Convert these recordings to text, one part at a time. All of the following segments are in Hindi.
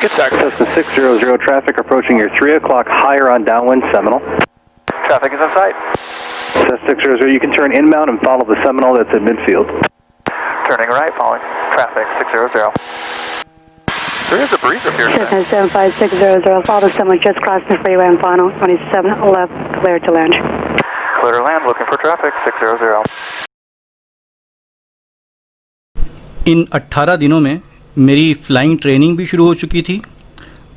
Make it start. Cessna 600 traffic approaching your 3 o'clock higher on downwind Seminole. Traffic is in sight. Cessna 600, you can turn inbound and follow the Seminole that's at midfield. Turning right, following traffic 600. There is a breeze up here today. Cessna 75600, follow the Seminole just crossed the freeway and final 27 left, clear to land. Clear to land, looking for traffic 600. इन 18 दिनों में मेरी फ़्लाइंग ट्रेनिंग भी शुरू हो चुकी थी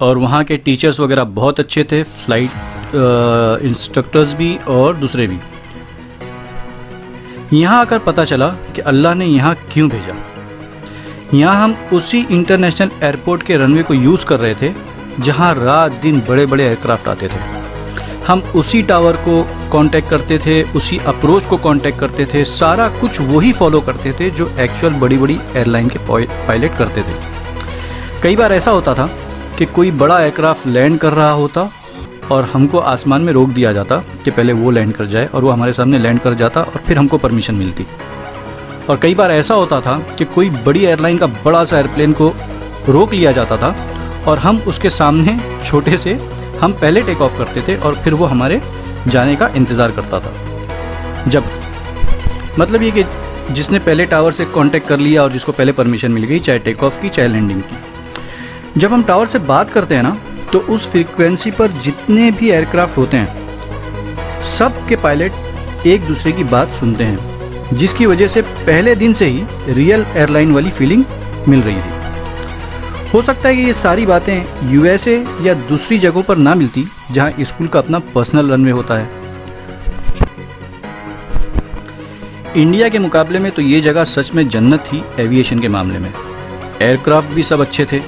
और वहाँ के टीचर्स वगैरह बहुत अच्छे थे, फ़्लाइट इंस्ट्रक्टर्स भी और दूसरे भी। यहाँ आकर पता चला कि अल्लाह ने यहाँ क्यों भेजा। यहाँ हम उसी इंटरनेशनल एयरपोर्ट के रनवे को यूज़ कर रहे थे जहाँ रात दिन बड़े बड़े एयरक्राफ्ट आते थे। हम उसी टावर को कांटेक्ट करते थे, उसी अप्रोच को कांटेक्ट करते थे, सारा कुछ वही फॉलो करते थे जो एक्चुअल बड़ी बड़ी एयरलाइन के पायलट करते थे। कई बार ऐसा होता था कि कोई बड़ा एयरक्राफ्ट लैंड कर रहा होता और हमको आसमान में रोक दिया जाता कि पहले वो लैंड कर जाए, और वो हमारे सामने लैंड कर जाता और फिर हमको परमिशन मिलती। और कई बार ऐसा होता था कि कोई बड़ी एयरलाइन का बड़ा सा एयरप्लेन को रोक लिया जाता था और हम उसके सामने छोटे से हम पहले टेक ऑफ करते थे और फिर वो हमारे जाने का इंतज़ार करता था। जब मतलब ये कि जिसने पहले टावर से कांटेक्ट कर लिया और जिसको पहले परमिशन मिल गई, चाहे टेक ऑफ की चाहे लैंडिंग की। जब हम टावर से बात करते हैं ना, तो उस फ्रीक्वेंसी पर जितने भी एयरक्राफ्ट होते हैं सब के पायलट एक दूसरे की बात सुनते हैं, जिसकी वजह से पहले दिन से ही रियल एयरलाइन वाली फीलिंग मिल रही थी। हो सकता है कि ये सारी बातें यूएसए या दूसरी जगहों पर ना मिलती जहां स्कूल का अपना पर्सनल रनवे होता है। इंडिया के मुकाबले में तो ये जगह सच में जन्नत थी एविएशन के मामले में। एयरक्राफ्ट भी सब अच्छे थे,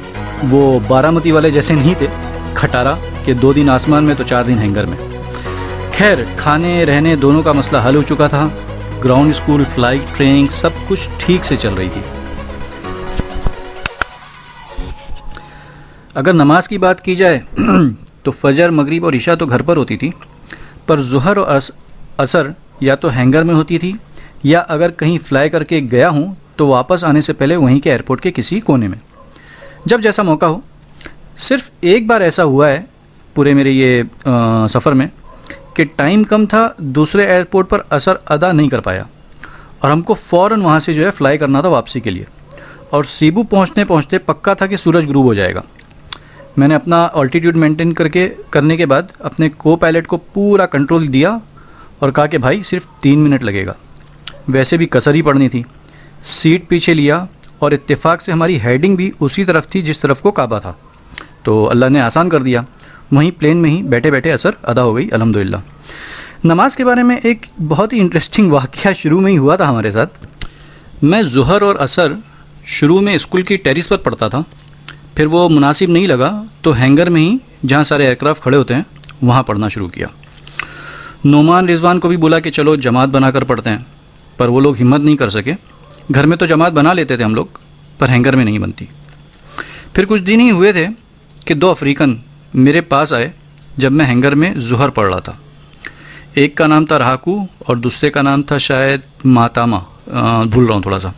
वो बारामती वाले जैसे नहीं थे खटारा के 2 दिन आसमान में तो 4 दिन हैंगर में। खैर, खाने रहने दोनों का मसला हल हो चुका था। ग्राउंड स्कूल, फ्लाइट ट्रेनिंग सब कुछ ठीक से चल रही थी। अगर नमाज की बात की जाए तो फजर, मगरिब और इशा तो घर पर होती थी, पर ज़ुहर और असर या तो हैंगर में होती थी या अगर कहीं फ्लाई करके गया हूँ तो वापस आने से पहले वहीं के एयरपोर्ट के किसी कोने में, जब जैसा मौका हो। सिर्फ एक बार ऐसा हुआ है पूरे मेरे ये सफ़र में कि टाइम कम था, दूसरे एयरपोर्ट पर असर अदा नहीं कर पाया और हमको फ़ौरन वहाँ से जो है फ़्लाई करना था वापसी के लिए, और सीबू पहुँचते पहुँचते पक्का था कि सूरज ग्रूब हो जाएगा। मैंने अपना ऑल्टीट्यूड मेंटेन करने के बाद अपने को पायलट को पूरा कंट्रोल दिया और कहा कि भाई सिर्फ 3 मिनट लगेगा। वैसे भी कसर ही पड़नी थी। सीट पीछे लिया और इत्तेफाक से हमारी हेडिंग भी उसी तरफ थी जिस तरफ को काबा था, तो अल्लाह ने आसान कर दिया। वहीं प्लेन में ही बैठे बैठे असर अदा हो गई अल्हम्दुलिल्लाह। नमाज के बारे में एक बहुत ही इंटरेस्टिंग वाक़या शुरू में ही हुआ था हमारे साथ। मैं ज़ुहर और असर शुरू में स्कूल की टेरिस पर पढ़ता था, फिर वो मुनासिब नहीं लगा तो हैंगर में ही जहाँ सारे एयरक्राफ्ट खड़े होते हैं वहाँ पढ़ना शुरू किया। नोमान रिजवान को भी बोला कि चलो जमात बनाकर पढ़ते हैं, पर वो लोग हिम्मत नहीं कर सके। घर में तो जमात बना लेते थे हम लोग, पर हैंगर में नहीं बनती। फिर कुछ दिन ही हुए थे कि 2 अफ्रीकन मेरे पास आए जब मैं हैंगर में ज़ुहर पढ़ रहा था। एक का नाम था रहाकू और दूसरे का नाम था शायद मातामा, भूल रहा हूँ थोड़ा सा।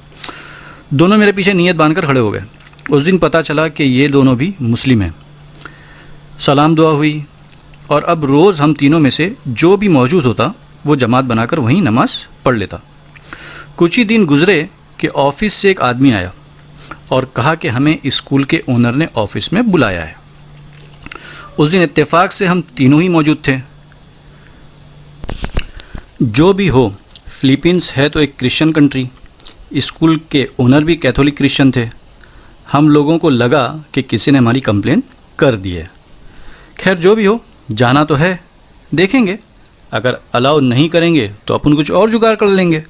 दोनों मेरे पीछे नीयत बांधकर खड़े हो गए। उस दिन पता चला कि ये दोनों भी मुस्लिम हैं। सलाम दुआ हुई और अब रोज़ हम तीनों में से जो भी मौजूद होता वो जमात बनाकर वहीं नमाज पढ़ लेता। कुछ ही दिन गुज़रे कि ऑफ़िस से एक आदमी आया और कहा कि हमें स्कूल के ओनर ने ऑफ़िस में बुलाया है। उस दिन इत्तेफाक से हम तीनों ही मौजूद थे। जो भी हो, फ़िलीपींस है तो एक क्रिश्चियन कंट्री, स्कूल के ओनर भी कैथोलिक क्रिश्चियन थे। हम लोगों को लगा कि किसी ने हमारी कंप्लेन कर दी है। खैर जो भी हो, जाना तो है, देखेंगे। अगर अलाउ नहीं करेंगे तो अपन कुछ और जुगाड़ कर लेंगे,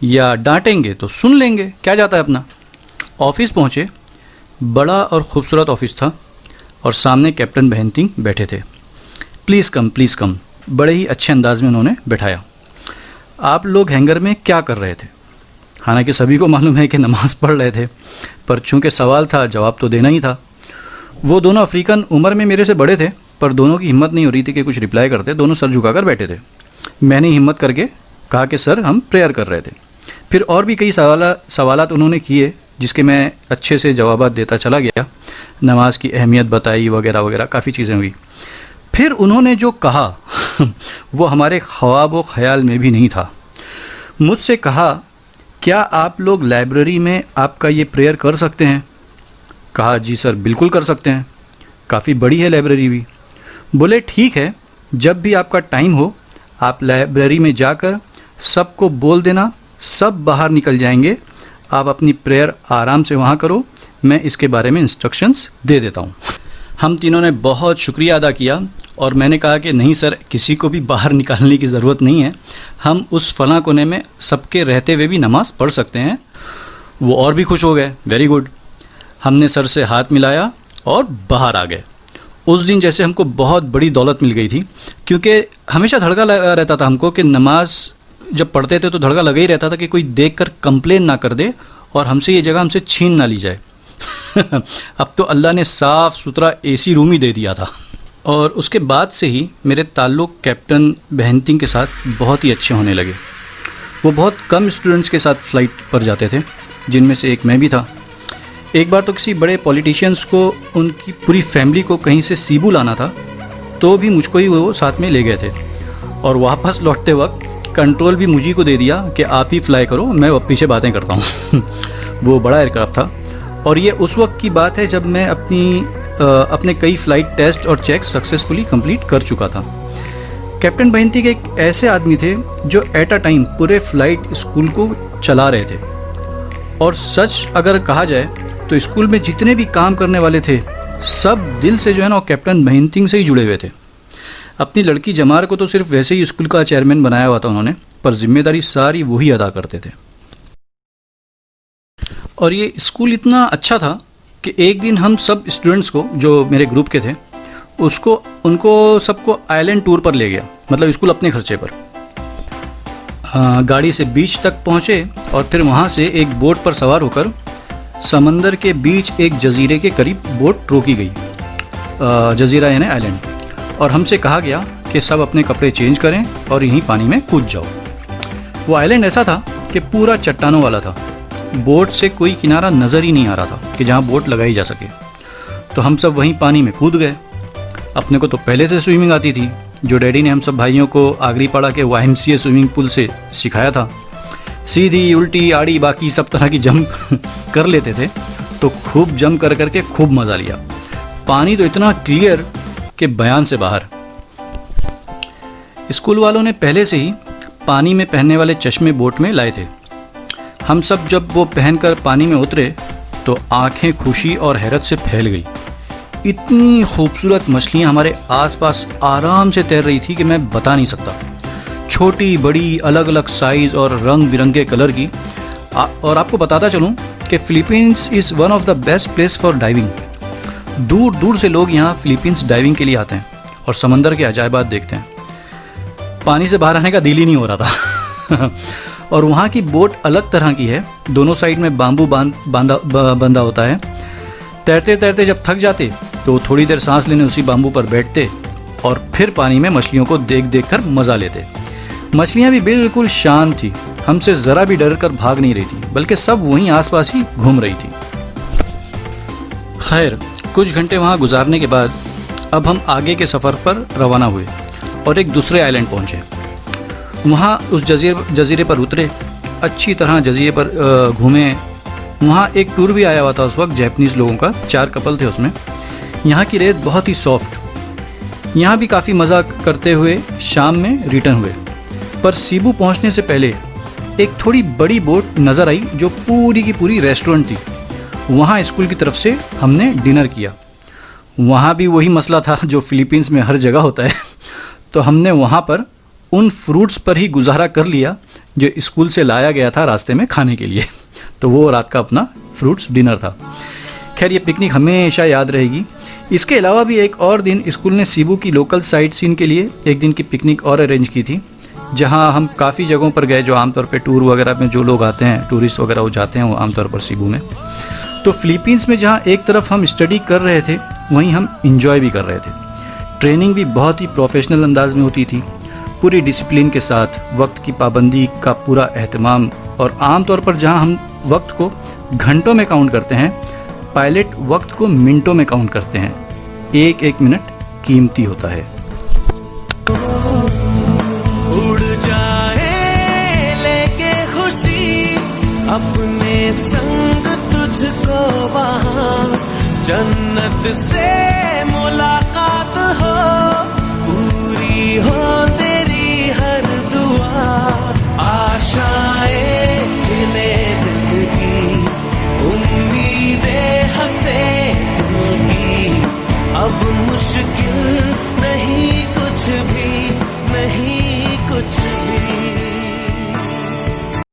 या डांटेंगे तो सुन लेंगे, क्या जाता है अपना। ऑफ़िस पहुँचे। बड़ा और ख़ूबसूरत ऑफ़िस था और सामने कैप्टन बहनती बैठे थे। प्लीज़ कम, प्लीज़ कम, बड़े ही अच्छे अंदाज में उन्होंने बैठाया। आप लोग हैंगर में क्या कर रहे थे? हालांकि सभी को मालूम है कि नमाज पढ़ रहे थे, पर चूँकि सवाल था जवाब तो देना ही था। वो दोनों अफ्रीकन उम्र में मेरे से बड़े थे, पर दोनों की हिम्मत नहीं हो रही थी कि कुछ रिप्लाई करते। दोनों सर झुकाकर बैठे थे। मैंने हिम्मत करके कहा कि सर हम प्रेयर कर रहे थे। फिर और भी कई सवालात उन्होंने किए जिसके मैं अच्छे से जवाब देता चला गया। नमाज की अहमियत बताई वगैरह वगैरह, काफ़ी चीज़ें हुई। फिर उन्होंने जो कहा वो हमारे ख्वाब व ख्याल में भी नहीं था। मुझसे कहा, क्या आप लोग लाइब्रेरी में आपका ये प्रेयर कर सकते हैं? कहा, जी सर बिल्कुल कर सकते हैं, काफ़ी बड़ी है लाइब्रेरी भी। बोले ठीक है, जब भी आपका टाइम हो आप लाइब्रेरी में जाकर सबको बोल देना, सब बाहर निकल जाएंगे, आप अपनी प्रेयर आराम से वहाँ करो, मैं इसके बारे में इंस्ट्रक्शंस दे देता हूँ। हम तीनों ने बहुत शुक्रिया अदा किया और मैंने कहा कि नहीं सर, किसी को भी बाहर निकालने की ज़रूरत नहीं है, हम उस फला कोने में सबके रहते हुए भी नमाज़ पढ़ सकते हैं। वो और भी खुश हो गए, वेरी गुड। हमने सर से हाथ मिलाया और बाहर आ गए। उस दिन जैसे हमको बहुत बड़ी दौलत मिल गई थी, क्योंकि हमेशा धड़का लगा रहता था हमको कि नमाज जब पढ़ते थे तो धड़का लगा ही रहता था कि कोई देखकर कंप्लेन ना कर दे और हमसे ये जगह हमसे छीन ना ली जाए। अब तो अल्लाह ने साफ़ सुथरा एसी रूम ही दे दिया था। और उसके बाद से ही मेरे ताल्लुक़ कैप्टन बहनतिंग के साथ बहुत ही अच्छे होने लगे। वो बहुत कम स्टूडेंट्स के साथ फ़्लाइट पर जाते थे, जिनमें से एक मैं भी था। एक बार तो किसी बड़े पॉलिटिशियंस को उनकी पूरी फैमिली को कहीं से सीबू लाना था, तो भी मुझको ही वो साथ में ले गए थे और वापस लौटते वक्त कंट्रोल भी मुझी को दे दिया कि आप ही फ्लाई करो, मैं पीछे बातें करता हूँ। वो बड़ा एयरक्राफ्ट था और ये उस वक्त की बात है जब मैं अपने कई फ़्लाइट टेस्ट और चेक सक्सेसफुली कंप्लीट कर चुका था। कैप्टन बहनतिंग एक ऐसे आदमी थे जो एट अ टाइम पूरे फ़्लाइट स्कूल को चला रहे थे। और सच अगर कहा जाए तो स्कूल में जितने भी काम करने वाले थे सब दिल से जो है ना कैप्टन बहनतिंग से ही जुड़े हुए थे। अपनी लड़की जमार को तो सिर्फ वैसे ही स्कूल का चेयरमैन बनाया हुआ था उन्होंने, पर जिम्मेदारी सारी वही अदा करते थे। और ये स्कूल इतना अच्छा था कि एक दिन हम सब स्टूडेंट्स को, जो मेरे ग्रुप के थे, उनको सबको आइलैंड टूर पर ले गया, मतलब स्कूल अपने खर्चे पर। गाड़ी से बीच तक पहुँचे और फिर वहाँ से एक बोट पर सवार होकर समंदर के बीच एक जजीरे के करीब बोट रोकी गई। जजीरा यानी आइलैंड। और हमसे कहा गया कि सब अपने कपड़े चेंज करें और यहीं पानी में कूद जाओ। वो आइलैंड ऐसा था कि पूरा चट्टानों वाला था, बोट से कोई किनारा नज़र ही नहीं आ रहा था कि जहाँ बोट लगाई जा सके। तो हम सब वहीं पानी में कूद गए। अपने को तो पहले से स्विमिंग आती थी, जो डैडी ने हम सब भाइयों को आगरीपाड़ा के YMCA स्विमिंग पूल से सिखाया था। सीधी उल्टी आड़ी बाकी सब तरह की जंप कर लेते थे, तो खूब जंप कर करके खूब मज़ा लिया। पानी तो इतना क्लियर कि बयान से बाहर। स्कूल वालों ने पहले से ही पानी में पहनने वाले चश्मे बोट में लाए थे। हम सब जब वो पहनकर पानी में उतरे तो आंखें खुशी और हैरत से फैल गई। इतनी खूबसूरत मछलियाँ हमारे आसपास आराम से तैर रही थी कि मैं बता नहीं सकता। छोटी बड़ी अलग अलग साइज़ और रंग बिरंगे कलर की। और आपको बताता चलूँ कि Philippines is one of the best place for diving. दूर दूर से लोग यहाँ फ़िलीपींस डाइविंग के लिए आते हैं और समंदर के अजायबात देखते हैं। पानी से बाहर आने का दिल ही नहीं हो रहा था। और वहाँ की बोट अलग तरह की है, दोनों साइड में बांबू बंधा होता है। तैरते तैरते जब थक जाते तो थोड़ी देर सांस लेने उसी बांबू पर बैठते और फिर पानी में मछलियों को देख देख कर मज़ा लेते। मछलियाँ भी बिल्कुल शांत थी, हमसे ज़रा भी डर कर भाग नहीं रही थी, बल्कि सब वहीं आसपास ही घूम रही थी। खैर, कुछ घंटे वहाँ गुजारने के बाद अब हम आगे के सफ़र पर रवाना हुए और एक दूसरे आइलैंड पहुँचे। वहाँ उस जजीरे पर उतरे, अच्छी तरह जजीरे पर घूमे। वहाँ एक टूर भी आया हुआ था उस वक्त जैपनीज़ लोगों का, 4 कपल थे उसमें। यहाँ की रेत बहुत ही सॉफ्ट। यहाँ भी काफ़ी मज़ा करते हुए शाम में रिटर्न हुए। पर सीबू पहुँचने से पहले एक थोड़ी बड़ी बोट नज़र आई जो पूरी की पूरी रेस्टोरेंट थी। वहाँ स्कूल की तरफ से हमने डिनर किया। वहाँ भी वही मसला था जो फ़िलीपींस में हर जगह होता है। तो हमने वहाँ पर उन फ्रूट्स पर ही गुजारा कर लिया जो स्कूल से लाया गया था रास्ते में खाने के लिए। तो वो रात का अपना फ्रूट्स डिनर था। खैर, ये पिकनिक हमेशा याद रहेगी। इसके अलावा भी एक और दिन स्कूल ने सीबू की लोकल साइट सीन के लिए एक दिन की पिकनिक और अरेंज की थी, जहां हम काफ़ी जगहों पर गए जो आमतौर पे टूर वगैरह में जो लोग आते हैं, टूरिस्ट वगैरह वो जाते हैं वो आमतौर पर सीबू में। तो फ़िलीपींस में जहां एक तरफ हम स्टडी कर रहे थे, वहीं हम इंजॉय भी कर रहे थे। ट्रेनिंग भी बहुत ही प्रोफेशनल अंदाज में होती थी, पूरी डिसिप्लिन के साथ, वक्त की पाबंदी का पूरा एहतमाम और आमतौर पर जहां हम वक्त को घंटों में काउंट करते हैं, पायलट वक्त को मिनटों में काउंट करते हैं। एक एक मिनट कीमती होता है। उड़ जाए लेके खुशी अपने संग तुझको वहाँ, जन्नत से मुलाकात हो।